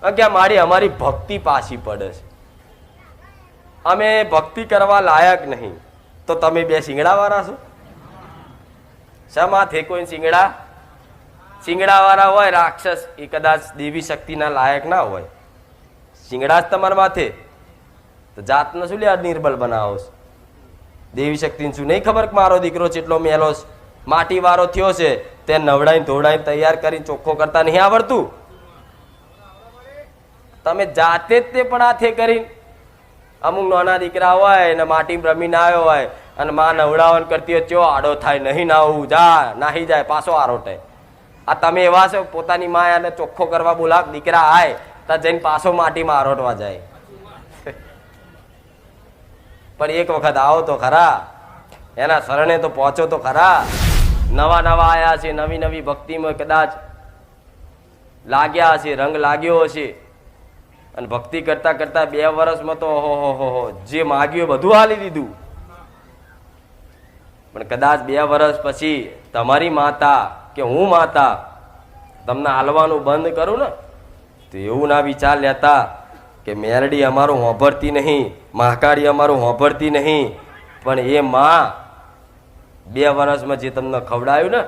કે મારી અમારી ભક્તિ પાછી પડે છે, અમે ભક્તિ કરવા લાયક નહીં. તો તમે બે શિંગડા વાળા છો? શા થે કોઈ શિંગડા વાળા હોય રાક્ષસ, એ કદાચ દેવી શક્તિના લાયક ના હોય. શિંગડા જ તમારા માથે, તો જાતને શું લે નિર્બલ બનાવો છો? દેવી શક્તિને શું નહીં ખબર કે મારો દીકરો જેટલો મેલો માટી વાળો થયો છે, તે નવડાઈને ધોવડાઈને તૈયાર કરી ચોખ્ખો કરતા નહીં આવડતું? તમે જાતે જ તે પણ હાથે કરી. અમુક નાના દીકરા હોય ને માટી રમીને આવ્યો હોય અને માં નવડાવન કરતી હોય, ચો આડો થાય, નહીં નાવું, જા નાહી જાય, પાછો આરોટે. આ તમે એવા છો પોતાની માં એને ચોખ્ખો કરવા બોલાવ, દીકરા આય તો જઈને પાછો માટીમાં આરોટવા જાય. પણ એક વખત આવો તો ખરા, એના શરણે તો પહોંચો તો ખરા. નવા નવા આયા છે, નવી નવી ભક્તિમાં કદાચ લાગ્યા હશે, રંગ લાગ્યો હશે, અને ભક્તિ કરતા કરતા 2 વર્ષમાં તો ઓહો જે માગ્યું બધું હાલી દીધું. પણ કદાચ 2 વર્ષ પછી તમારી માતા કે હું માતા તમને હાલવાનું બંધ કરું ને, તો એવું ના વિચાર લેતા કે મેરડી અમારું હોંભરતી નહીં, મહાકાળી અમારું હોંભરતી નહીં. પણ એ માં 2 વર્ષમાં જે તમને ખવડાયું ને,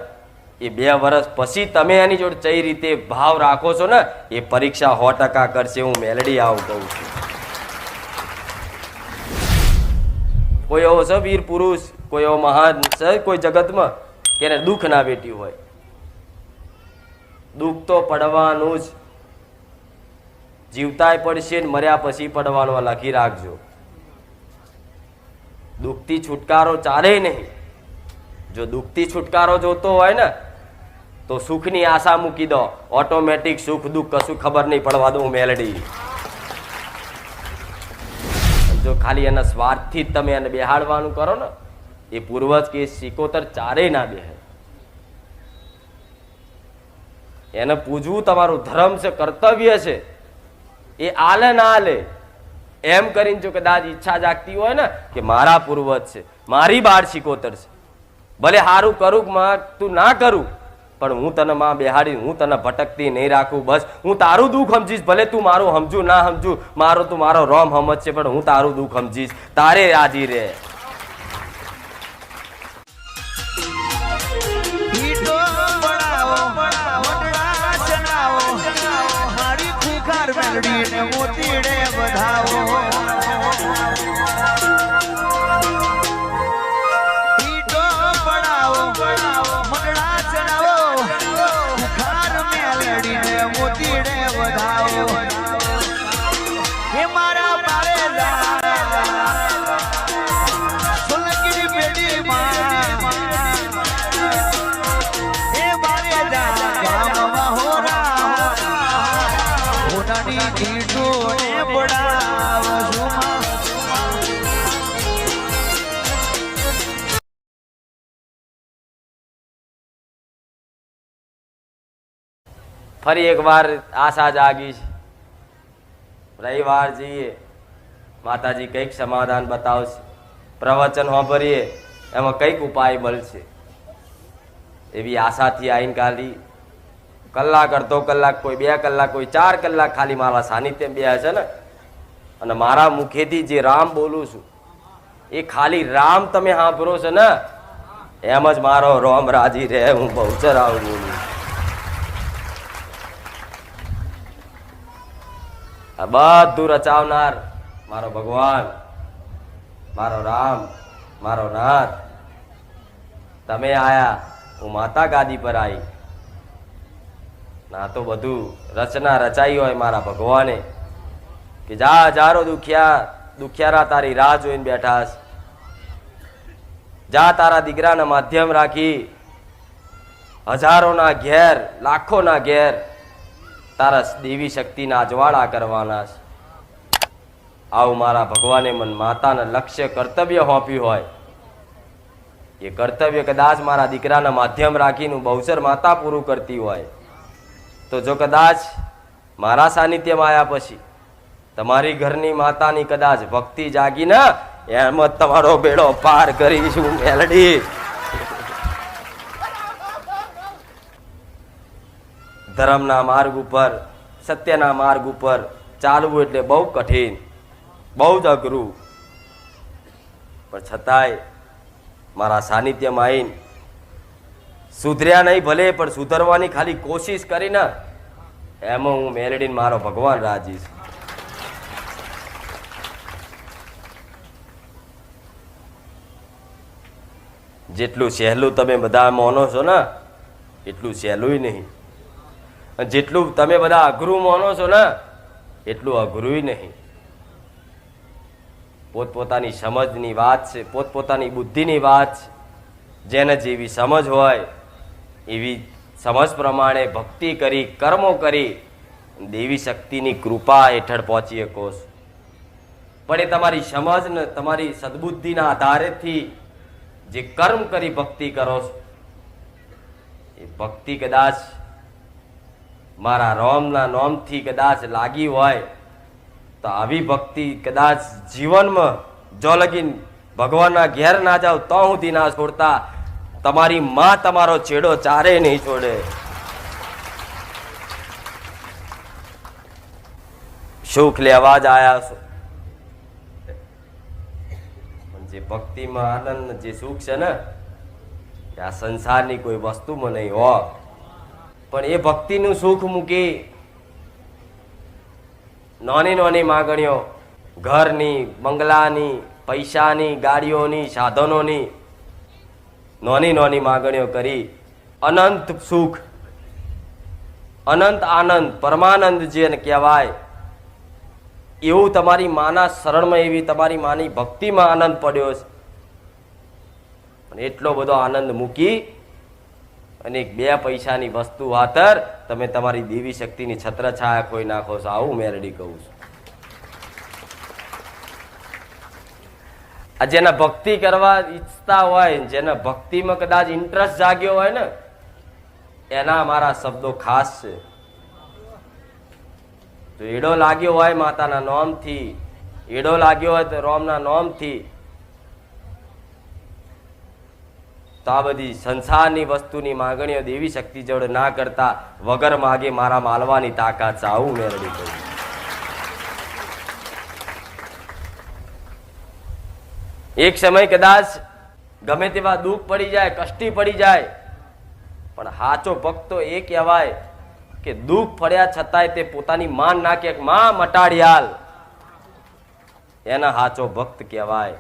એ 2 વર્ષ પછી તમે એની જોડે કઈ રીતે ભાવ રાખો છો ને, એ પરીક્ષા 100% કરશે. હું મેલડી આવું કહું છું. કોઈ એવો છે વીર પુરુષ, કોઈ એવો મહાન છે કોઈ જગતમાં કે એને દુઃખ ના વેટ્યું હોય? દુઃખ તો પડવાનું જ, જીવતાય પડશે ને મર્યા પછી પડવાનું. લખી રાખજો, દુઃખથી છુટકારો ચાલે નહીં. જો દુઃખથી છુટકારો જોતો હોય ને, તો સુખની આશા મૂકી દો, ઓટોમેટિક સુખ દુઃખ કશું ખબર નહીં પડવા દો મેલડી. જો ખાલી એના સ્વાર્થથી જ તમે એને બેહાડવાનું કરો ને, એ પૂર્વજ કે સિકોતર ચારે ના બેહે. એને પૂજવું તમારું ધર્મ છે, કર્તવ્ય છે. એ આલે ના આલે એમ કરીને જો કદાચ ઈચ્છા જાગતી હોય ને કે મારા પૂર્વજ છે, મારી બાળ સિકોતર છે, ભલે સારું કરું માં તું ના કરું, પણ હું તને માં બેહાડી, હું તને ભટકતી નહીં રાખું. બસ હું તારું દુઃખ સમજીશ, ભલે તું મારું સમજુ ના સમજુ, મારો તું મારો રોમ સમજ છે, પણ હું તારું દુઃખ સમજીશ, તારે રાજી રહે. ફરી એકવાર આશા જાગી છે. રવિવાર જઈએ, માતાજી કંઈક સમાધાન બતાવશે, પ્રવચન સાંભળીએ એમાં કંઈક ઉપાય મળશે, એવી આશાથી આવીને ખાલી કલાક અડધો કલાક, કોઈ 2 કલાક, કોઈ 4 કલાક ખાલી મારા સાનિધ્યમાં બે છે ને, અને મારા મુખેથી જે રામ બોલું છું એ ખાલી રામ તમે સાંભળો છો ને, એમ જ મારો રોમ રાજી રહે. હું બહુચર આવું બોલું. આ બધું રચાવનાર મારો ભગવાન, મારો રામ, મારો નાથ, તમે આયા, હું માતા ગાદી પર આવી. ના તો બધું રચના રચાઈ હોય મારા ભગવાને કે જા જારો દુખિયારા તારી રાહ જોઈને બેઠા છે. જા તારા દીકરાના માધ્યમ રાખી હજારોના ઘેર, લાખોના ઘેર તારા દેવી શક્તિના અજવાળા કરવાના છે. આવું મારા ભગવાને મન માતાને લક્ષ્ય કર્તવ્ય સોંપ્યું હોય, એ કર્તવ્ય કદાચ મારા દીકરાના માધ્યમ રાખીને બહુચર માતા પૂરું કરતી હોય, તો જો કદાચ મારા સાનિધ્યમાં આવ્યા પછી તમારી ઘરની માતાની કદાચ ભક્તિ જાગી ને, એમ જ તમારો બેડો પાર કરીશું મેલડી. ધર્મના માર્ગ ઉપર સત્યના માર્ગ ઉપર ચાલવું એટલે બહુ કઠિન, બહુ જ અઘરું. પણ છતાંય મારા સાનિધ્યમાં આવીને સુધર્યા નહીં ભલે, પણ સુધરવાની ખાલી કોશિશ કરીને એમાં હું મેલડીને મારો ભગવાન રાજી છું. જેટલું સહેલું તમે બધા માનો છો ને એટલું સહેલું નહીં, અને જેટલું તમે બધા અઘરું માનો છો ને એટલું અઘરું નહીં. પોતપોતાની સમજની વાત છે, પોતપોતાની બુદ્ધિની વાત છે. જેને જેવી સમજ હોય એવી સમજ પ્રમાણે ભક્તિ કરી, કર્મો કરી દેવી શક્તિની કૃપા હેઠળ પહોંચી શકો છો. પણ એ તમારી સમજ ને તમારી સદબુદ્ધિના આધારેથી જે કર્મ કરી ભક્તિ કરો છો એ ભક્તિ કદાચ મારા રામના નામથી કદાચ લાગી હોય તો આવી ભક્તિ કદાચ જીવનમાં જો લગીન ભગવાનના ઘેર ના જાવ તો સુધી ના છોડતા, તમારી માં તમારો છેડો ચારે નહીં છોડે. સુખ લેવા જ આયા છો, જે ભક્તિમાં આનંદ જે સુખ છે ને આ સંસારની કોઈ વસ્તુમાં નહીં હો. પણ એ ભક્તિનું સુખ મૂકી નાની નાની માગણીઓ, ઘરની, બંગલાની, પૈસાની, ગાડીઓની, સાધનોની નાની નાની માગણીઓ કરી અનંત સુખ, અનંત આનંદ, પરમાનંદ જેને કહેવાય એવું તમારી માના શરણમાં, એવી તમારી માની ભક્તિમાં આનંદ પડ્યો છે. પણ એટલો બધો આનંદ મૂકી અને બે પૈસાની વસ્તુ ખાતર તમે તમારી દેવી શક્તિની છત્રછાયા ખોઈ નાખો છો. આવું મેલડી કહું છું. આ જેના ભક્તિ કરવા ઈચ્છતા હોય, જેના ભક્તિમાં કદાચ ઇન્ટરેસ્ટ જાગ્યો હોય ને એના મારા શબ્દો ખાસ છે. તો એડો લાગ્યો હોય માતાના નામથી, એડો લાગ્યો હોય તો રામના નામથી, તો આ બધી સંસારની વસ્તુની માંગણીઓ દેવી શક્તિ જોડે ના કરતા વગર માગે મારા માલવાની તાકાત છે. આવું મેળવી કહ્યું. એક સમય કદાચ ગમે તેવા દુઃખ પડી જાય, કષ્ટી પડી જાય, પણ સાચો ભક્ત તો એ કહેવાય કે દુઃખ પડ્યા છતાંય તે પોતાની માન નાખે, માં મટાડિયાલ, એના સાચો ભક્ત કહેવાય.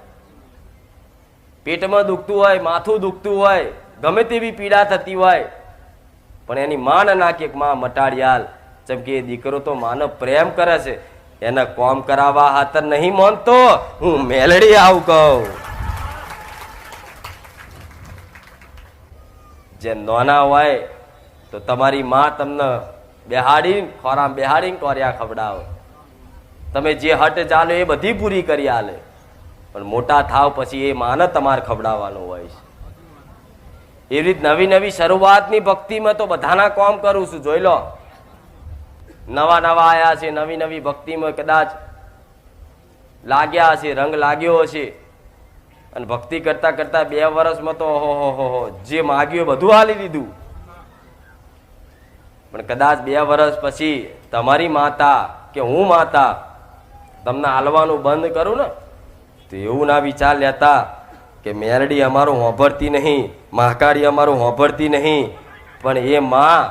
પેટમાં દુખતું હોય, માથું દુખતું હોય, ગમે તેવી પીડા થતી હોય, પણ એની માન નાખે માં મટાડિયાલ. જેમ કે એ દીકરો તો માનો પ્રેમ કરે છે, એને કોમ કરાવવા હાથર નહીં માનતો, હું મેલડી આવું કહું. જે નાના હોય તો તમારી માં તમને બેહાડીને ખોરામ બેહાડીને કોર્યા ખવડાવો, તમે જે હટ ચાલો એ બધી પૂરી કરી આલે. પણ મોટા થાવ પછી એ માને તમારે ખવડાવવાનું હોય છે. એવી રીત નવી નવી શરૂઆતની ભક્તિમાં તો બધાના કામ કરું છું. જોઈ લો, નવા નવા આયા છે, નવી નવી ભક્તિમાં કદાચ લાગ્યા હશે, રંગ લાગ્યો હશે, અને ભક્તિ કરતા કરતા 2 વર્ષમાં તો ઓહો જે માગ્યું બધું હાલી દીધું. પણ કદાચ 2 વર્ષ પછી તમારી માતા કે હું માતા તમને હાલવાનું બંધ કરું ને તો એવું ના વિચાર લેતા કે મેલડી અમારું હોંભરતી નહીં, મહાકાળી અમારું હોંભરતી નહીં. પણ એ માં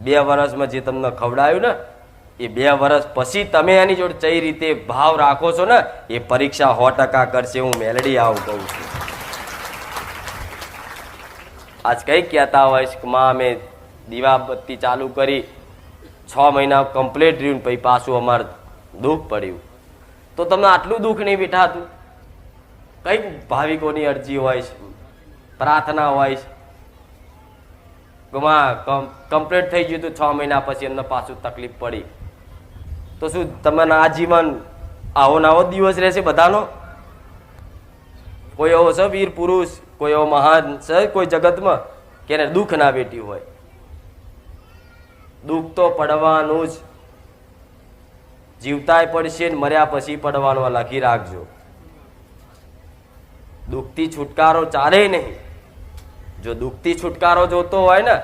2 વર્ષમાં જે તમને ખવડાયું ને એ 2 વર્ષ પછી તમે એની જોડે કઈ રીતે ભાવ રાખો છો ને એ પરીક્ષા 100% કરશે. હું મેલડી આવું કહું છું. આજ કઈ કહેતા હોય છે કે માં અમે દીવાબત્તી ચાલુ કરી 6 મહિના કમ્પ્લીટ રહ્યું, પછી પાછું અમારે દુઃખ પડ્યું. તો તમને આટલું દુઃખ નહીં બેઠાતું? કઈ ભાવિકોની અરજી હોય છે, પ્રાર્થના હોય છે, કમ્પ્લીટ થઈ ગયું હતું 6 મહિના પછી એમને પાછું તકલીફ પડી, તો શું તમને આજીવન આવો નવો દિવસ રહેશે બધાનો? કોઈ એવો છે વીર પુરુષ, કોઈ એવો મહાન છે કોઈ જગતમાં કે એને દુઃખ ના બેઠ્યું હોય? દુઃખ તો પડવાનું જ, જીવતાય પડશે ને મર્યા પછી પડવાનું. લખી રાખજો. દુઃખથી છુટકારો ચાલે નહીં. જો દુઃખથી છુટકારો જોતો હોય ને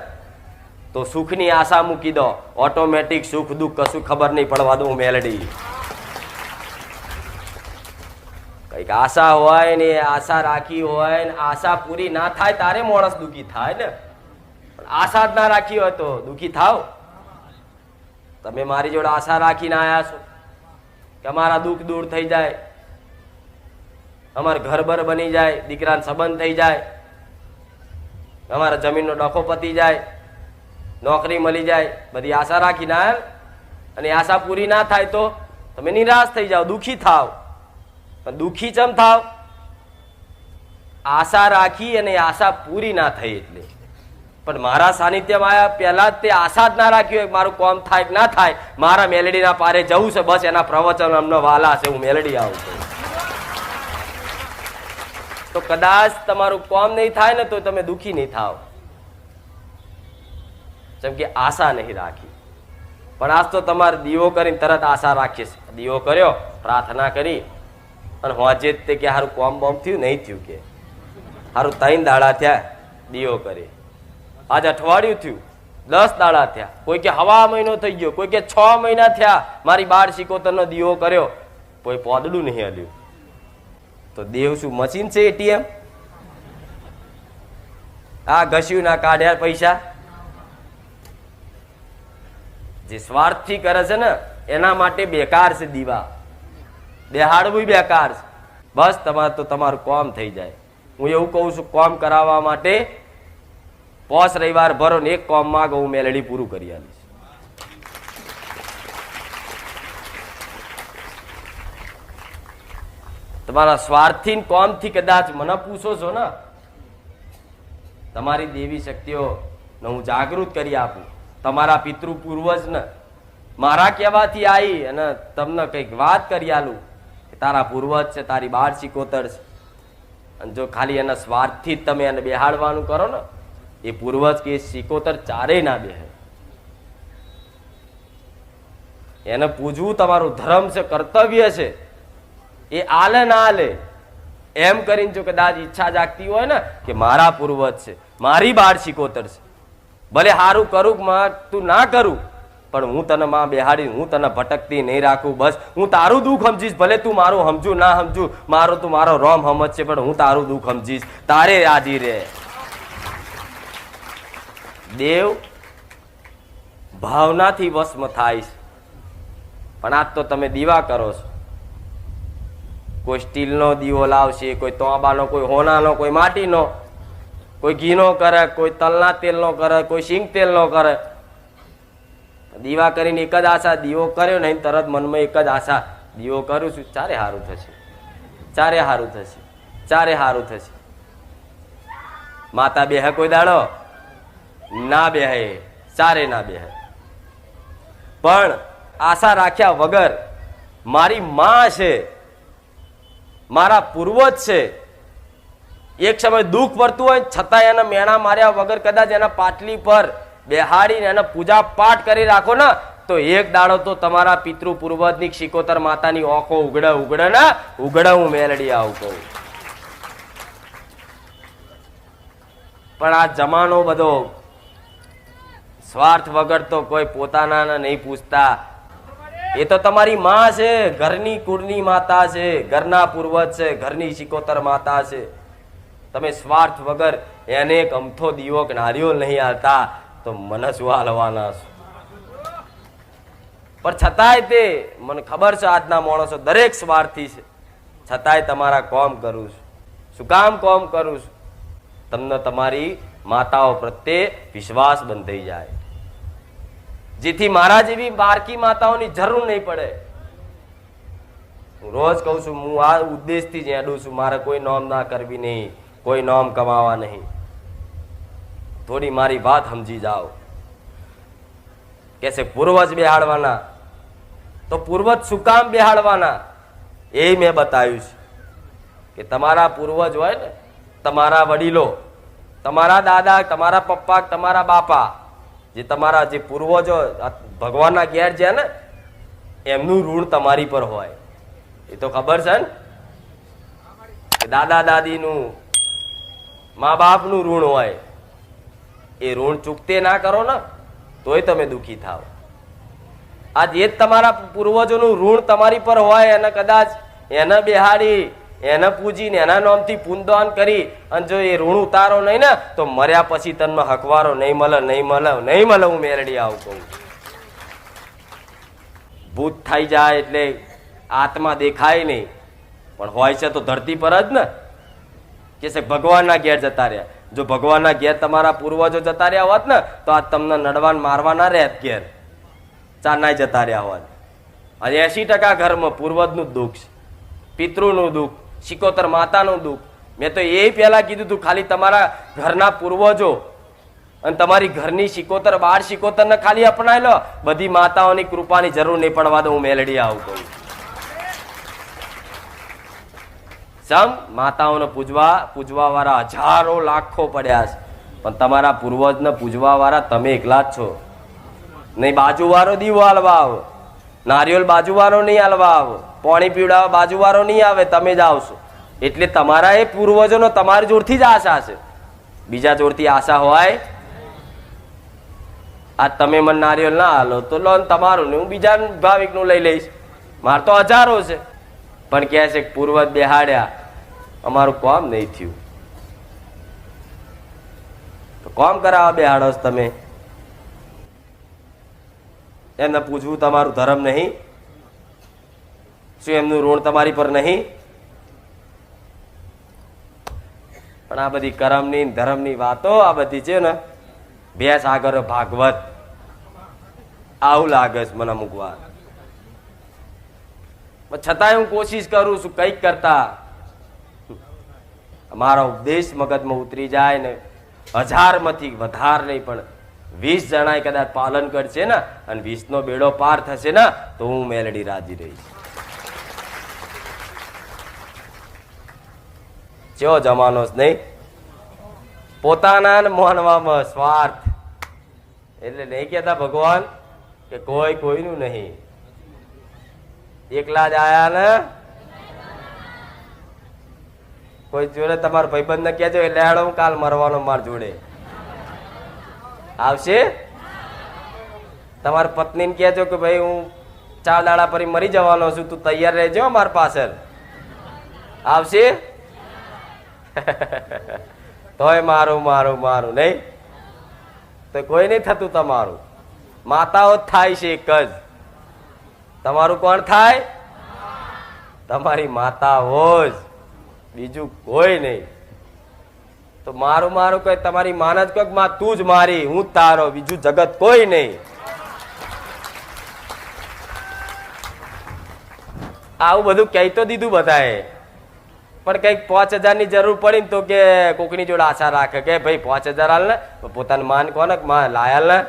તો સુખની આશા મૂકી દો, ઓટોમેટિક સુખ દુઃખ કશું ખબર નહીં પડવા દઉં મેલડી. કઈક આશા હોય ને આશા રાખી હોય ને આશા પૂરી ના થાય તારે માણસ દુઃખી થાય ને. પણ આશા જ ના રાખી હોય તો દુઃખી થાવ. તમે મારી જોડે આશા રાખીને આયા છો કે અમારા દુઃખ દૂર થઈ જાય, અમારા ઘર બર બની જાય, દીકરાનો સંબંધ થઈ જાય, અમારા જમીનનો ડખો પતી જાય, નોકરી મળી જાય, બધી આશા રાખીને આયા. અને આશા પૂરી ના થાય તો તમે નિરાશ થઈ જાઓ, દુઃખી થાવ. પણ દુઃખી ચમ થાવ? આશા રાખી અને આશા પૂરી ના થઈ એટલે. પણ મારા સાનિધ્યમાં આવ્યા પહેલા જ તે આશા જ ના રાખી હોય મારું કોમ થાય કે ના થાય, મારા મેલડીના પારે જવું છે, બસ એના પ્રવચન અમને વાલા છે, હું મેલડી આવું છું. તો કદાચ તમારું કોમ નહીં થાય ને તો તમે દુઃખી નહીં થાવ, જેમ કે આશા નહીં રાખી. પણ આજ તો તમારે દીવો કરીને તરત આશા રાખીએ છે. દીવો કર્યો, પ્રાર્થના કરી અને હોજે તે કે હારું કોમ બોમ થયું નહીં થયું, કે હારું 3 દાડા થયા દીવો કરી, આજ અઠવાડિયું થયું, 10 દાડા થયા, કોઈ કે હવા મહિનો થઈ ગયો, કોઈ કે 6 મહિના થયા મારી 12 નો દીવો કર્યો, કોઈ પોદડું નહીં હલ્યું. તો દેવ શું મશીન છે એટીએમ? આ ઘસ્યું ના કાઢ્યા પૈસા. જે સ્વાર્થથી કરે છે ને એના માટે બેકાર છે દીવા, બેહાડવું બેકાર છે. બસ તમારે તો તમારું કોમ થઈ જાય. હું એવું કહું છું, કોમ કરાવવા માટે 5 રવિવાર ભરો ને એક કોમ માંગો, હું મેલડી પૂરું કરી આવીશ. તમારા સ્વાર્થી કોમથી કદાચ મને પૂછો છો ને, તમારી દેવી શક્તિઓ ને હું જાગૃત કરી આપું. તમારા પિતૃ પૂર્વજ ને મારા કહેવાથી આવી અને તમને કઈક વાત કરી આલું કે તારા પૂર્વજ છે, તારી 12 છે. અને જો ખાલી એના સ્વાર્થથી જ તમે એને બેહાડવાનું કરો ને, એ પૂર્વજ કે 76 ચારેય ના બેહે. એને પૂજવું તમારું ધર્મ છે, કર્તવ્ય છે. એ આલે ના આલે એમ કરીને જો કદાચ ઈચ્છા જાગતી હોય ને કે મારા પૂર્વજ છે, મારી 12 છે, ભલે સારું કરું તું ના કરું પણ હું તને માં બેહાડી, હું તને ભટકતી નહીં રાખું. બસ હું તારું દુઃખ સમજીશ, ભલે તું મારું સમજુ ના સમજુ, મારો તું મારો રોમ સમજ છે, પણ હું તારું દુઃખ સમજીશ, તારે રાજી રહે. દેવ ભાવનાથી વશમાં થાય છે. પણ આજ તો તમે દીવા કરો છો, કોઈ સ્ટીલનો દીવો લાવશે, કોઈ તોબાનો, કોઈ હોનાનો, કોઈ માટીનો, કોઈ ઘીનો કરે, કોઈ તલના તેલનો કરે, કોઈ સિંગ તેલનો કરે. દીવા કરીને એક જ આશા, દીવો કર્યો નહીં તરત મનમાં એક જ આશા, દીવો કરું છું ચારે સારું થશે, ચારે સારું થશે, ચારે સારું થશે. માતા બેહે કોઈ દાડો ના બેહે, ચારે ના બેહે. પણ આશા રાખ્યા વગર મારી માં છે, મારા પૂર્વજ છે, એક સમય દુઃખ પડતું હોય છતાં એના મેણા માર્યા વગર કદાચ એના પાટલી પર બેહાડીને એને પૂજા પાઠ કરી રાખો ને, તો એક દાડો તો તમારા પિતૃ પૂર્વજની 76 માતાની ઓખો ઉગડે ઉગડે ને ઉગડે. હું મેલડી આવું કહું. પણ આ જમાનો બધો સ્વાર્થ વગર તો કોઈ પોતાના નહીં પૂછતા. એ તો તમારી માં છે, ઘરની કુળની માતા છે, ઘરના પૂર્વજ છે, ઘરની 76 માતા છે. તમે સ્વાર્થ વગર એને એક અમથો દીવો કે નારિયેળ નહીં હાલતા તો મને શું હાલવાના છો? પણ છતાંય તે મને ખબર છે આજના માણસો દરેક સ્વાર્થી છે, છતાંય તમારા કોમ કરું છું. શું કામ કોમ કરું છું? તમને તમારી માતાઓ પ્રત્યે વિશ્વાસ બંધાઈ જાય, જેથી મારા જેવી બારકી માતાઓની જરૂર નહીં પડે. હું રોજ કહું છું, હું આ ઉદ્દેશથી જ હેડું છું, મારે કોઈ નોમ ના કરવી નહીં, કોઈ નોમ કમાવા નહીં. થોડી મારી વાત સમજી જાઓ. કે છે પૂર્વજ બેહાડવાના, તો પૂર્વજ શું કામ બેહાડવાના એ મેં બતાવ્યું છે. કે તમારા પૂર્વજ હોય ને, તમારા વડીલો, તમારા દાદા, તમારા પપ્પા, તમારા બાપા, જે તમારા જે પૂર્વજો ભગવાનના ઘેર છે ને, એમનું ઋણ તમારી પર હોય. એ તો ખબર છે ને, દાદા દાદીનું, મા બાપનું ઋણ હોય. એ ઋણ ચૂકતે ના કરો ને તોય તમે દુઃખી થાવ. આ જે તમારા પૂર્વજોનું ઋણ તમારી પર હોય એને કદાચ એને બેહાડી એને પૂજીને એના નામથી પુનદાન કરી અને જો એ ઋણ ઉતારો નહીં ને તો મર્યા પછી તને હકવારો નહીં મળે, નહીં મળે, નહીં મળે. હું મેરડી આવું કહું. ભૂત થઈ જાય એટલે આત્મા દેખાય નહીં, પણ હોય છે તો ધરતી પર જ ને. કે છે ભગવાનના ઘેર જતા રહ્યા. જો ભગવાનના ઘેર તમારા પૂર્વજો જતા રહ્યા હોત ને તો આ તમને નડવાન મારવા ના રહેત ઘેર, ચારનાય જતા રહ્યા હોત. અને 80% ઘરમાં પૂર્વજનું દુઃખ છે, પિતૃનું દુઃખ, શિકોતર માતાનું દુઃખ. મેં તો એ પહેલા કીધું તું ખાલી તમારા ઘરના પૂર્વજો અને તમારી ઘરની શિકોતર, બાળ શિકોતર ને ખાલી અપનાવી લો. બધી માતાઓની કૃપાની જરૂર નહીં પડવા દો. હું મેલડી આવું કહું. સમ માતાઓને પૂજવા વાળા હજારો લાખો પડ્યા છે, પણ તમારા પૂર્વજને પૂજવા વાળા તમે એકલા જ છો. નહીં બાજુવાળો દીવો હાલવા આવો, નારિયેળ બાજુવાળો નહીં હાલવા આવો, પાણી પીવડાવવા બાજુવાળો નહીં આવે, તમે જ આવશો. એટલે તમારા એ પૂર્વજોનો તમારી જોડથી જ આશા છે, બીજા જોડથી આશા હોય. આ તમે મને નારિયેળ ના હાલો તો લોન તમારું ને હું બીજા ભાવિકનું લઈ લઈશ. મારે તો હજારો છે, પણ કહે છે કે પૂર્વજ બેહાડ્યા, અમારું કામ નહીં થયું. તો કામ કરાવવા બેહાડો છો તમે. એમને પૂછવું તમારું ધર્મ નહીં? શું એમનું ઋણ તમારી પર નહીં? પણ આ બધી કર્મની ધર્મની વાતો આ બધી છે ને, ભેંસ આગળ ભાગવત આવું લાગે છે મને અમુક વાર. છતાંય હું કોશિશ કરું છું કંઈક કરતા મારો ઉપદેશ મગજમાં ઉતરી જાય ને 1000માંથી વધારે નહીં પણ 20 જણાએ કદાચ પાલન કરશે ને અને 20નો બેડો પાર થશે ને તો હું મેલડી રાજી રહીશ. કેવો જમાનો છે નહીં? પોતાના માનવામાં સ્વાર્થ. એટલે નહીં કહેતા ભગવાન કે કોઈ કોઈનું નહીં, એકલા જ આયા ને. કોઈ જોડે તમારા ભાઈબંધ ને કહેજો એટલે હેડો હું કાલ મરવાનો માર જોડે આવશે. તમારી પત્નીને કહેજો કે ભાઈ હું 4 દાડા પછી મરી જવાનો છું, તું તૈયાર રહેજો મારી પાછળ. આવશે? તોય મારું મારું મારું નહીં તો કોઈ નહીં થતું તમારું. માતાઓ જ થાય છે એક જ. તમારું કોણ થાય? તમારી માતાઓ જ, બીજું કોઈ નહીં. તો મારું મારું કઈ તમારી માન જ કહો, માં તું જ મારી, હું તારો, બીજું જગત કોઈ નહીં. આવું બધું કહી તો દીધું બધાએ, પણ કઈક 5000 ની જરૂર પડી ને તો કે કોકની જોડે આશા રાખે કે ભાઈ 5000 હાલ ને. પોતાનું માન કોને માં લાયાલ ને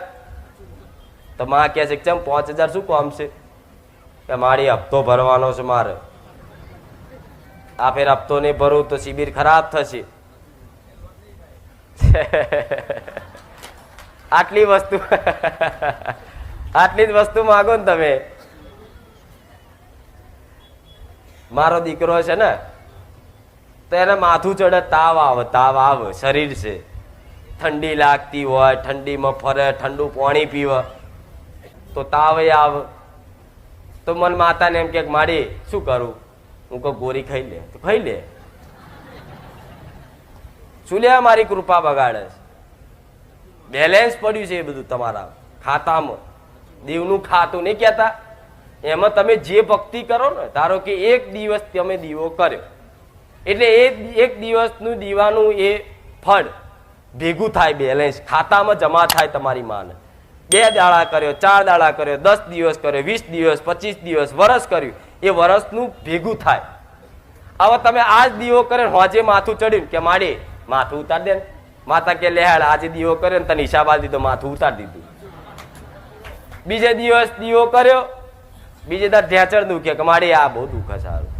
તો માં કહે છે કેમ 5000 શું કામ છે? કે મારી હપ્તો ભરવાનો છે મારે, આ ફેર હપ્તો નહીં ભરું તો શિબિર ખરાબ થશે. આટલી વસ્તુ આટલી જ વસ્તુ માગો ને તમે. મારો દીકરો છે ને તો એને માથું ચડે, તાવ આવે, શરીર છે, ઠંડી લાગતી હોય, ઠંડીમાં ફરે, ઠંડુ પાણી પીવે તો તાવ આવે. તો મને માતાને એમ કે માડી શું કરું? હું કહું ગોરી ખાઈ લે. તો ખાઈ લે. શું લે મારી કૃપા બગાડે? બેલેન્સ પડ્યું છે એ બધું તમારા ખાતામાં. દીવનું ખાતું નહીં કહેતા, એમાં તમે જે ભક્તિ કરો ને, ધારો કે એક દિવસ તમે દીવો કર્યો એટલે એ એક દિવસનું દીવાનું એ ફળ ભેગું થાય, બેલેન્સ ખાતામાં જમા થાય તમારી માને. 2 દાડા કર્યો, 4 દાડા કર્યો, 10 દિવસ કર્યો, 20 દિવસ, 25 દિવસ, વરસ કર્યું, એ વરસનું ભેગું થાય. હવે તમે આજ દીવો કર્યો, હોજે માથું ચડ્યું કે માડી માથું ઉતાર દે ને. માતા કે લેહાડ આજે દીવો કર્યો ને તને હિસાબ આપી દીધો, માથું ઉતાર દીધું. બીજે દિવસ દીવો કર્યો, બીજે દાડ ઢેચણ દુખે કે માડી આ બહુ દુઃખ સારું.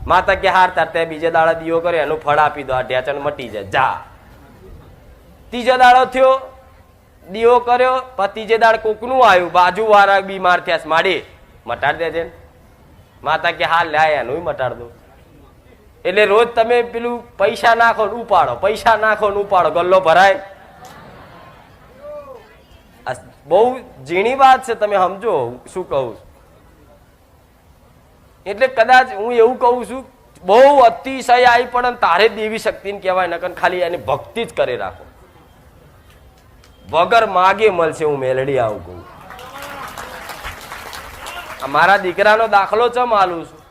માતા કે હાર તાર તે બીજે દાડા દીવો કર્યો એનું ફળ આપી દો, આ ઢેચણ મટી જાય જા. ત્રીજો દાડો થયો, દીવો કર્યો, ત્રીજે દાડ કોકનું આવ્યું, બાજુ વાળા બીમાર થયા, માડી મટાડ દેજે. માતા કે હાલ લ્યા એનું મટાડ દો. એટલે રોજ તમે પેલું પૈસા નાખો ને ઉપાડો, પૈસા નાખો ને ઉપાડો, ગલ્લો ભરાય. બહુ ઝીણી વાત છે, તમે સમજો શું કહું છું. એટલે કદાચ હું એવું કહું છું, બહુ અતિશય આવી પડે તારે દેવી શક્તિને કહેવાય, નકર ખાલી એની ભક્તિ જ કરે રાખો, વગર માગે મળશે. હું મેલડી આવું કહું. મારા દીકરાનો દાખલો ચમ આલું છું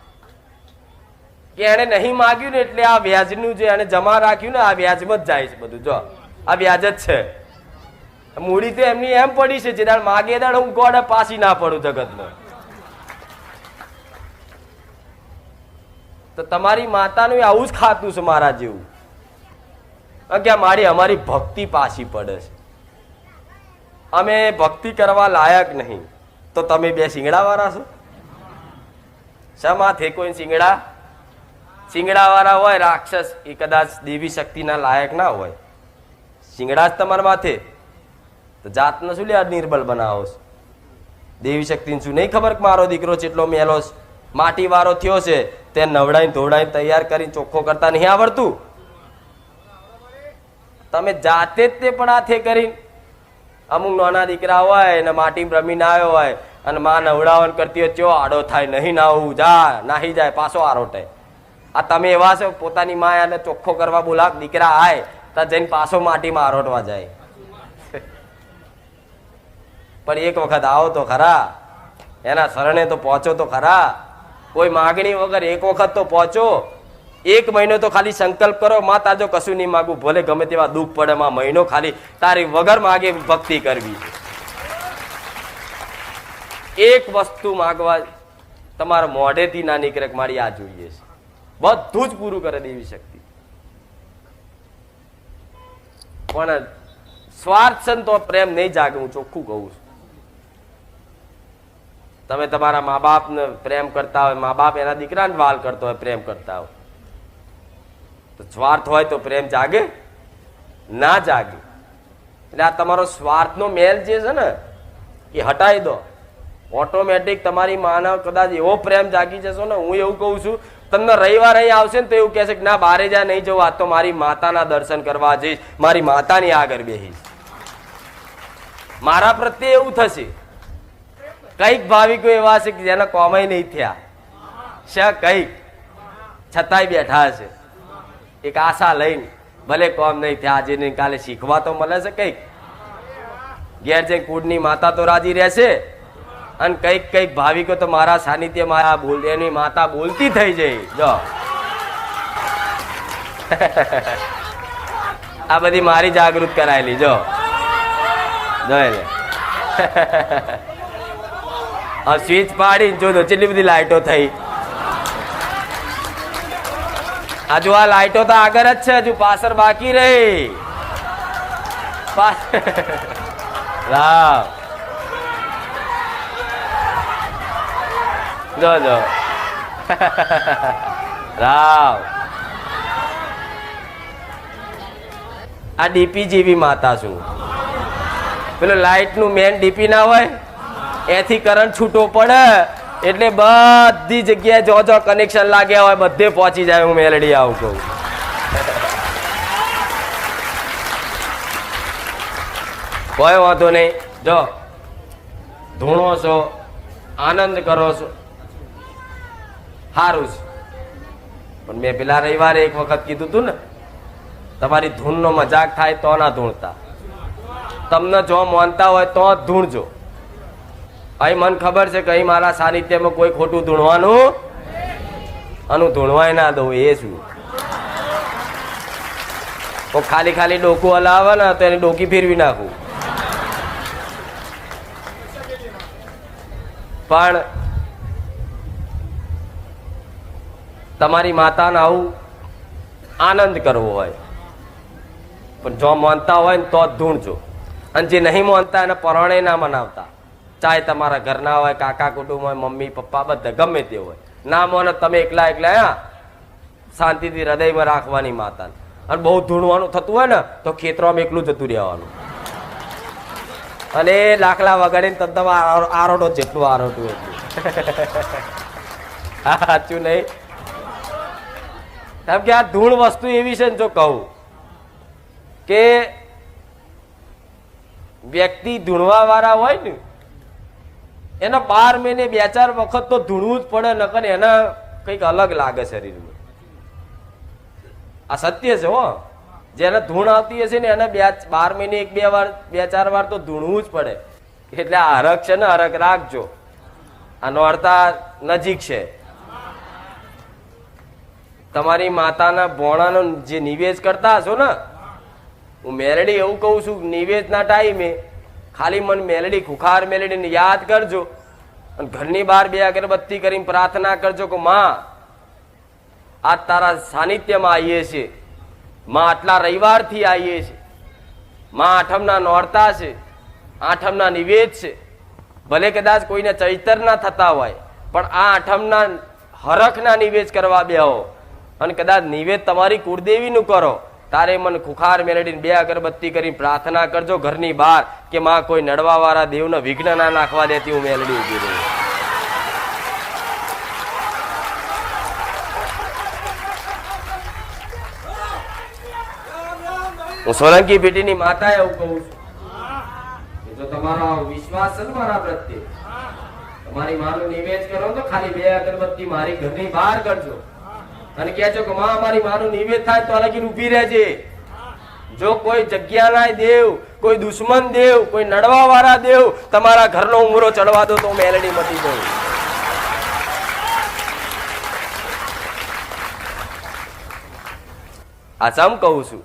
કે એને નહીં માગ્યું ને એટલે આ વ્યાજનું જે એને જમા રાખ્યું ને આ વ્યાજમાં જ જાય છે બધું. જો આ વ્યાજ જ છે, મૂડી તો એમની એમ પડી છે, જે દાડ માગે દાડ હું ગોડે પાછી ના પડું જગતમાં. તો તમારી માતાનું આવું જ ખાતું છે મારા જેવું, કે અમારી ભક્તિ પાછી પડે છે, અમે ભક્તિ કરવા લાયક નહીં. તો તમે બે શિંગડા વાળા છો? શા થે કોઈ શિંગડા વાળા હોય રાક્ષસ, એ કદાચ દેવી શક્તિના લાયક ના હોય. શિંગડા જ તમારા માથે, તો જાતને શું લે નિર્બલ બનાવો છો? દેવી શક્તિને શું નહીં ખબર કે મારો દીકરો જેટલો મેલો માટી વાળો થયો છે, તે નવડાઈને ધોવડાઈને તૈયાર કરીને ચોખ્ખો કરતા નહીં આવડતું? તમે જાતે જ તે પણ હાથે કરીને અમુક નાના દીકરા હોય ને માટી રમીને આવ્યો હોય અને માં નવડાવન કરતી હોય, ચો આડો થાય, નહીં નાવું, જા નાહી જાય, પાછો આરોટે. આ તમે એવા છો, પોતાની માં એને ચોખ્ખો કરવા બોલા, દીકરા આય તો જઈને પાછો માટીમાં આરોટવા જાય. પણ એક વખત આવો તો ખરા, એના શરણે તો પહોંચો તો ખરા. કોઈ માગણી વગર એક વખત તો પહોંચો. 1 મહિનો તો ખાલી સંકલ્પ કરો, માં તાજો કશું નહીં માગું, ભલે ગમે તેવા દુઃખ પડે, માં મહિનો ખાલી તારી વગર માગે ભક્તિ કરવી. એક વસ્તુ માગવા તમારા મોઢેથી ના નીકળે, મારી આ જોઈએ છે, બધું જ પૂરું કરે દેવી શક્તિ. પણ સ્વાર્થ છે તો પ્રેમ નહીં જાગે, હું ચોખ્ખું કહું છું. તમે તમારા મા બાપને પ્રેમ કરતા હોય, મા બાપ એના દીકરાને વાલ કરતો હોય, પ્રેમ કરતા હોય, તો સ્વાર્થ હોય તો પ્રેમ જાગે? ના જાગે. એટલે આ તમારો સ્વાર્થનો મેલ જે છે ને એ હટાવી દો, ઓટોમેટિક તમારી માનવ કદાચ એવો પ્રેમ જાગી જશો ને. હું એવું કહું છું, તમને રવિવાર અહીં આવશે ને તો એવું કહેશે કે ના બારે જા નહીં જવું, આ તો મારી માતાના દર્શન કરવા જઈશ, મારી માતાની આગળ બેસીશ. મારા પ્રત્યે એવું થશે. કઈક ભાવિકો એવા છે કે જેના કોમય નહીં થયા છે, કઈક છતાંય બેઠા છે એક આશા લઈને, ભલે કોમ નહીં થયા આજે નહીં કાલે શીખવા તો મળે છે. કઈક ઘેર જઈ કુળની માતા તો રાજી રહેશે, અને કઈક કઈક ભાવિકો તો મારા સાનિધ્યમાં એની માતા બોલતી થઈ જાય. જો આ બધી મારી જાગૃત કરાયેલી. જો જોઈ લે, સ્વિચ પાડી જો કેટલી બધી લાઈટો થઈ. હજુ આ લાઈટો તો આગળ જ છે, હજુ પાછળ બાકી રહી. રામ જો જો રામ. આ ડીપી જેવી માતા છું. પેલો લાઈટ નું મેન ડીપી ના હોય, એથી કરંટ છૂટો પડે એટલે બધી જગ્યાએ જો જો કનેક્શન લાગ્યા હોય બધે પહોંચી જાય. હું મેલડી આવું કહું. કોઈ વાંધો નહીં. જો ધૂણો છો, આનંદ કરો છો, સારું છે. પણ મેં પેલા રવિવારે એક વખત કીધું તું ને, તમારી ધૂનનો મજાક થાય તો ના ધૂણતા. તમને જો માનતા હોય તો જ ધૂણજો. અહીં મને ખબર છે કે અહીં મારા સાનિધ્યમાં કોઈ ખોટું ધૂણવાનું આનું ધૂણવાય ના દઉં. એ શું તો ખાલી ખાલી ડોકું હલાવે ને તો એની ડોકી ફેરવી નાખું. પણ તમારી માતાને આવું આનંદ કરવો હોય, પણ જો માનતા હોય ને તો જ ધૂણજો. અને જે નહીં માનતા એને પરણે ના મનાવતા. ચાહે તમારા ઘરના હોય, કાકા કુટુંબ હોય, મમ્મી પપ્પા બધા ગમે તે હોય, ના મોને તમે એકલા એકલા શાંતિથી હૃદયમાં રાખવાની માતાને. અને બહુ ધૂણવાનું થતું હોય ને તો ખેતરમાં એકલું જતું રહેવાનું, અને લાકડા વગાડીને તમે આરોટો જેટલું આરોટું એટલું. હા સાચું નહીં? કેમ કે આ ધૂણ વસ્તુ એવી છે ને, જો કહું કે વ્યક્તિ ધૂણવા વાળા હોય ને એના 12 મહિને 2-4 વખત તો ધૂણવું જ પડે, નકર એના કંઈક અલગ લાગે શરીરમાં. આ સત્ય છે હો. જેને ધૂણ આવતી હશે ને એને 12 મહિને 1-2 વાર તો ધૂણવું જ પડે. એટલે આ હરખ છે ને, હરખ રાખજો. આ નોરતા નજીક છે. તમારી માતાના ભોણાનો જે નિવેદ કરતા હશો ને, હું મેલડી એવું કહું છું, નિવેદના ટાઈમે ખાલી મને મેલડી, ખુખાર મેલડીને યાદ કરજો અને ઘરની બહાર 2 અગરબત્તી કરીને પ્રાર્થના કરજો કે માં આજ તારા સાનિધ્યમાં આવીએ છીએ, માં આટલા રવિવારથી આવીએ છીએ, માં આઠમના નોરતા છે, આઠમના નિવેદ છે. ભલે કદાચ કોઈને ચૈતર ના થતા હોય પણ આ આઠમના હરખના નિવેદ કરવા બેહો અને કદાચ નિવેદ તમારી કુળદેવીનું કરો, તારે મને ખુખાર મેલડીને 2 અગરબત્તી કરી પ્રાર્થના કરજો ઘરની બહાર કે માં કોઈ નડવા વાળા દેવને વિઘ્ન ના નાખવા દેતી હું મેલડી ઉભી રહી. હું સોલંકી પેટીની માતા એવું કહું છું કે જો તમારો વિશ્વાસ છે ને મારા પ્રત્યે, તમારી માનું નિવેદ કરો તો ખાલી 2 અગરબત્તી મારી ઘરની બહાર કરજો અને કહેજો કે માં અમારી માનું નિવેદ થાય તો અલગીને ઉભી રહેજે. જો કોઈ જગ્યાના દેવ, કોઈ દુશ્મન દેવ, કોઈ નડવા વાળા દેવ તમારા ઘરનો ઉમરો ચડવા દો તો મેલડી મટી જાય. આ સમ કહું છું.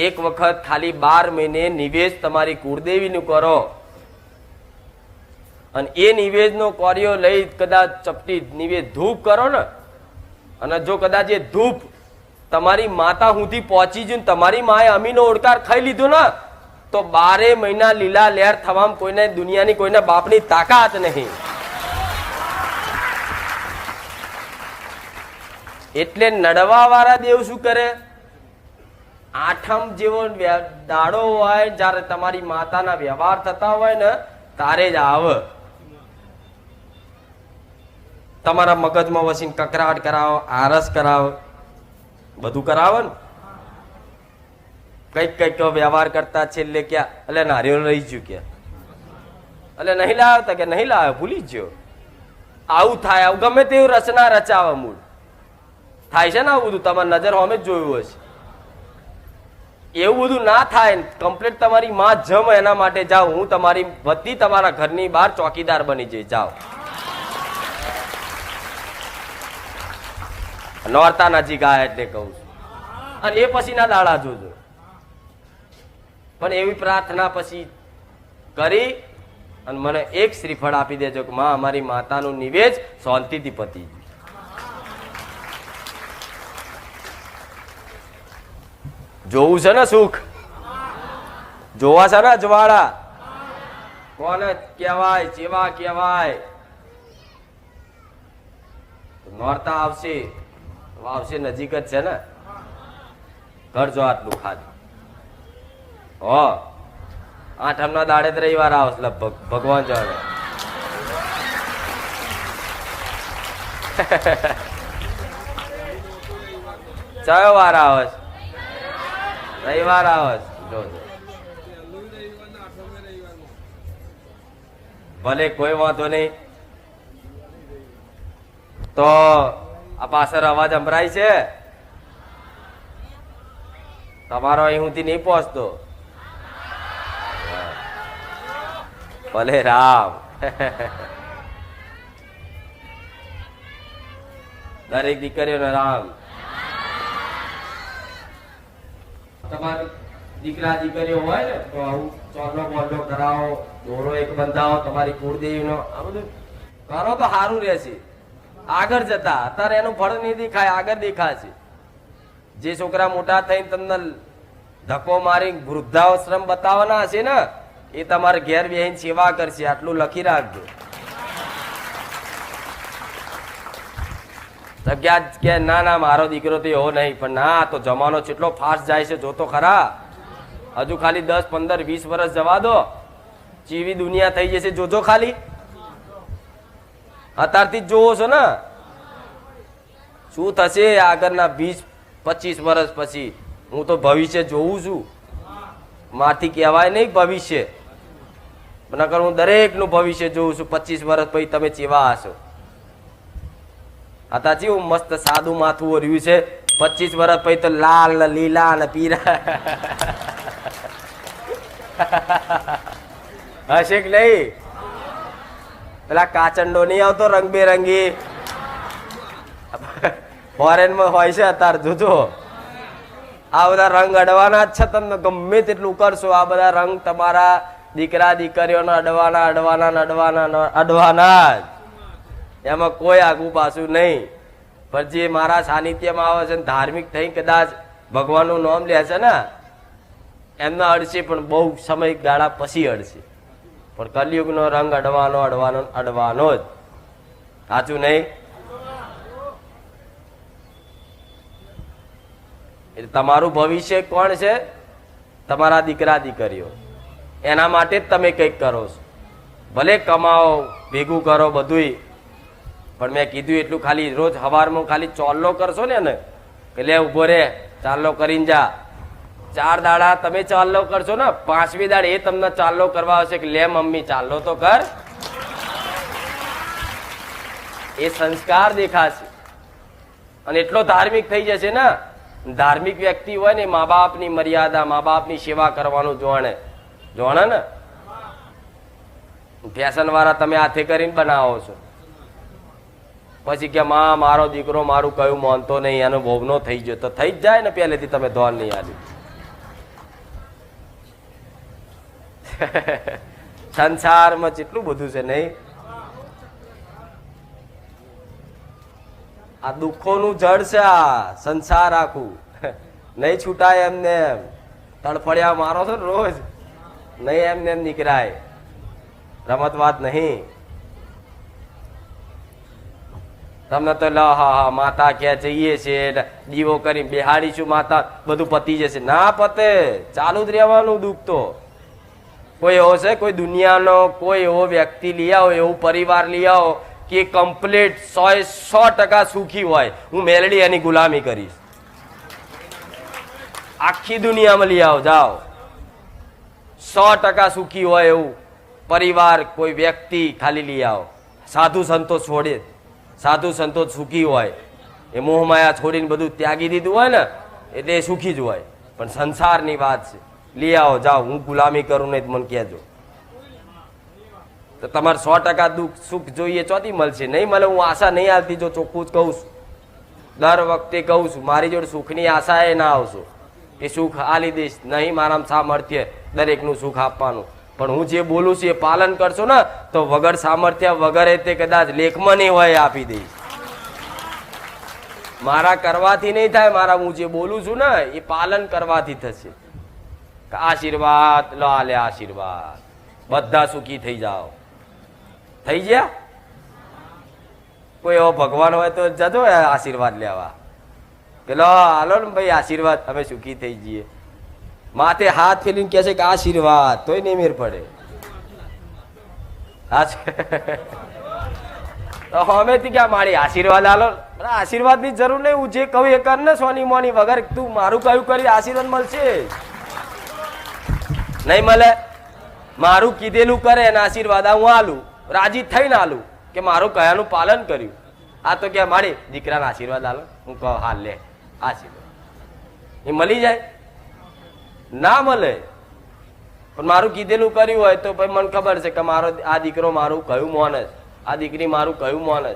એક વખત ખાલી 12 મહિને નિવેદ તમારી કુળદેવીનું કરો અને એ નિવેદનો કોર્યો લઈ કદાચ ચપટી નિવેદ ધૂપ કરો ને, અને જો કદાચ એ ધૂપ તમારી માતા સુધી પહોંચી જ તમારી માએ અમીનો ઓડકાર ખાઈ લીધો ને તો 12 મહિના લીલા લહેર થવામાં કોઈને દુનિયાની કોઈને બાપની તાકાત નહીં. એટલે નડવા વાળા દેવ શું કરે, આઠમ જેવો દાડો હોય જયારે તમારી માતાના વ્યવહાર થતા હોય ને તારે જ આવે. તમારા મગજમાં વસીને કકરાટ કરાવો, આરસ કરાવો, બધું કરાવો ને. કઈક વ્યવહાર કરતા છેલ્લે ક્યાં એટલે નારિયેળ રહી ગયું, ક્યાં એટલે નહીં લાવતા કે નહીં લાવે, ભૂલી જ ગયો. આવું થાય, આવું ગમે તેવું રચના રચાવે મૂળ થાય છે ને. આવું બધું તમારી નજર સામે જ જોયું હશે. એવું બધું ના થાય, કમ્પ્લીટ તમારી માં જમ એના માટે જાઓ. હું તમારી વતી તમારા ઘરની બહાર ચોકીદાર બની જઈ જાઓ. નોરતા નજીક આ એટલે કહું છું. અને એ પછી ના દાડા જોજો. પણ એવી પ્રાર્થના પછી કરી અને મને એક શ્રીફળ આપી દેજો કે માં અમારી માતાનું નિવેદ શાંતિથી પતી ગયું. જોવું છે ને સુખ, જોવા છે ને અજવાળા, કોને કહેવાય, જેવા કહેવાય. નોરતા આવશે, આવશે નજીક જ છે ને. કરજો આટલું ખાલી. હો આઠમના દાડે જ રવિવાર આવશે લગભગ, ભગવાન જાણે. કયો વાર આવે છે? રવિવાર આવે છે. જોજો ભલે કોઈ વાંધો નહીં. તો આ પાછળ અવાજ સંભળાય છે તમારો અહીંથી નહીં પહોંચતો. ભલે રામ. દરેક દીકરીઓને રામ. તમારી દીકરા દીકરીઓ હોય ને તો આવું ચોરનો બોલનો કરાવો, દોરો એક બંધાવો તમારી કુળદેવીનો, આ બધું કરો તો સારું રહેશે. આગળ જતા અત્યારે એનું ફળ નહીં દેખાય, આગળ દેખાશે. જે છોકરા મોટા થઈને તમને ધક્કો મારી વૃદ્ધાશ્રમ બતાવવાના હશે ને એ તમારે ઘેર બેહીને સેવા કરશે. આટલું લખી રાખજો. કે ના ના મારો દીકરો તો એવો નહીં, પણ ના તો જમાનો કેટલો ફાસ્ટ જાય છે જોતો ખરા. હજુ ખાલી 10, 15, 20 વર્ષ જવા દો, ચીવી દુનિયા થઈ જશે. જોજો ખાલી, અત્યારથી જ જોવો છો ને શું થશે આગળના 20, 25 વર્ષ પછી. હું તો ભવિષ્ય જોઉં છું. માથી કહેવાય નહીં ભવિષ્ય. નકર હું દરેકનું ભવિષ્ય જોઉં છું. 25 વર્ષ પછી તમે ચેવા હશો. આતાજી હું મસ્ત સાદું માથું રહ્યું છે. 25 વર્ષ પછી તો લાલ ને લીલા ને પીરા હશે કે નહીં? પેલા કાચંડો નહીં આવતો રંગબેરંગી ફોરેન માં હોય છે અત્યારે, જોજો આ બધા રંગ અડવાના જ છે. તમને ગમે તેટલું કરશો આ બધા રંગ તમારા દીકરા દીકરીઓને અડવાના અડવાના અડવાના અડવાના જ. એમાં કોઈ આગું પાછું નહીં. પણ જે મારા સાનિધ્યમાં આવે છે ધાર્મિક થઈ કદાચ ભગવાનનું નામ લે છે ને એમના અડશે, પણ બહુ સમય ગાળા પછી અડશે. પણ કલયુગનો રંગ અડવાનો અડવાનો અડવાનો જ. સાચું નહીં? એટલે તમારું ભવિષ્ય કોણ છે? તમારા દીકરા દીકરીઓ. એના માટે જ તમે કંઈક કરો છો. ભલે કમાઓ, ભેગું કરો બધુંય, પણ મેં કીધું એટલું ખાલી રોજ સવારમાં ખાલી ચોલ્લો કરશો ને કે લે ઉભો રે ચાલ્લો કરીને જા. 4 દાડા તમે ચાલ્લો કરશો ને, 5મી દાડે એ તમને ચાલ્લો કરવા આવશે કે લે મમ્મી ચાલ્લો તો કર. એ સંસ્કાર દેખાશે અને એટલો ધાર્મિક થઈ જશે ને. ધાર્મિક વ્યક્તિ હોય ને મા બાપની મર્યાદા, મા બાપની સેવા કરવાનું જોણે ને. ફેશન વાળા તમે હાથે કરીને બનાવો છો, પછી કે માં મારો દીકરો મારું કયું માનતો નહીં, એનો ભોગનો થઈ ગયો. તો થઈ જ જાય ને, પહેલેથી તમે ધોન નહીં આલ્યું. સંસારમાં કેટલું બધું છે નહીં? આ દુઃખોનું જળ છે આ સંસાર આખું. નહીં છૂટાય એમને એમ. તડફડિયા મારો છો ને રોજ, નહીં એમને એમ નીકળાય. રમત વાત નહીં. તમને તો હા માતા ક્યાં જઈએ છે, દીવો કરી બેહાડીશું માતા, બધું પતી જશે. ના પતે, ચાલુ જ રહેવાનું દુઃખ તો. કોઈ એવો છે, કોઈ દુનિયાનો કોઈ એવો વ્યક્તિ લઈ આવો, એવો પરિવાર લઈ આવો કે કમ્પ્લીટ 100% સુખી હોય. હું મેલડી એની ગુલામી કરીશ. આખી દુનિયામાં લઈ આવો, જાઓ. 100% સુખી હોય એવું પરિવાર, કોઈ વ્યક્તિ ખાલી લઈ આવો. સાધુ સંતો છોડે, સાધુ સંતો સુખી હોય. એ મોહમાયા છોડીને બધું ત્યાગી દીધું હોય ને, એટલે એ સુખી જ હોય. પણ સંસારની વાત છે, લઈ આવો, જાઓ. હું ગુલામી કરું નહીં મને કહેજો. તો તમારે 100% દુઃખ સુખ જોઈએ ચોથી મળશે? નહીં મળે. હું આશા નહીં આવતી, જો ચોખ્ખું જ કહું છું. દર વખતે કહું છું, મારી જોડે સુખની આશા એ ના આવશો. એ સુખ આલી દઈશ નહીં, મારામાં સામર્થ્ય દરેકનું સુખ આપવાનું. પણ હું જે બોલું છું એ પાલન કરશો ને, તો વગર સામર્થ્ય વગર તે કદાચ લેખમાં નહીં હોય આપી દઈશ. મારા કરવાથી નહીં થાય, મારા હું જે બોલું છું ને એ પાલન કરવાથી થશે. આશીર્વાદ લો, આલે આશીર્વાદ, બધા સુખી થઈ જાઓ. થઈ ગયા? કોઈ એવો ભગવાન હોય તો જજો આશીર્વાદ લેવા કે લો હાલો ને ભાઈ આશીર્વાદ, અમે સુખી થઈ જઈએ. માથે હાથ ફેરીને કહે છે કે આશીર્વાદ, તોય નહીં મેર પડે. હમેથી ક્યાં મારી આશીર્વાદ હાલો? આશીર્વાદ ની જરૂર નહીં. હું જે કહું એ કર ને, સોની મોની વગર તું મારું કયું કરી આશીર્વાદ મળશે નહીં? મળે. મારું કીધેલું કરે અને આશીર્વાદ હું આલું, રાજી થઈને આલું કે મારું કયાનું પાલન કર્યું. આ તો કે મારી દીકરાના આશીર્વાદ આલો. હું કહું હાલ લે આશીર્વાદ, એ મળી જાય? ના મળે. પણ મારું કીધેલું કર્યું હોય તો ભાઈ મને ખબર છે કે મારો આ દીકરો મારું કયું મોન જ, આ દીકરી મારું કયું મોન જ.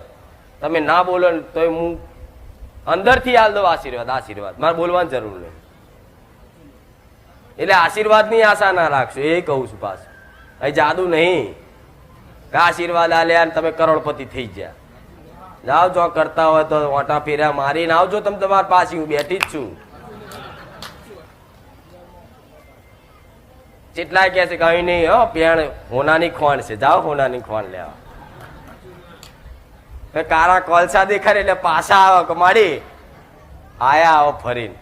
તમે ના બોલો ને તો હું અંદરથી હાલ દઉં આશીર્વાદ. આશીર્વાદ મારે બોલવાની જરૂર નહીં. એટલે આશીર્વાદની આશા ના રાખશો, એ કહું છું પાછું. અહીં જાદુ નહીં કે આશીર્વાદ આલ્યા તમે કરોડપતિ થઈ ગયા. જાઓ, જો કરતા હોય તો ઓટા ફેર્યા મારીને આવજો. તમે તમારા પાસે, હું બેઠી જ છું. કેટલાય કે છે કઈ નહીં, હો પેણ હોનાની ખોણ છે, જાઓ હોનાની ખોણ લેવા. કારા કોલસા દેખાડે એટલે પાછા આવો કે માડી આયા આવો ફરીને.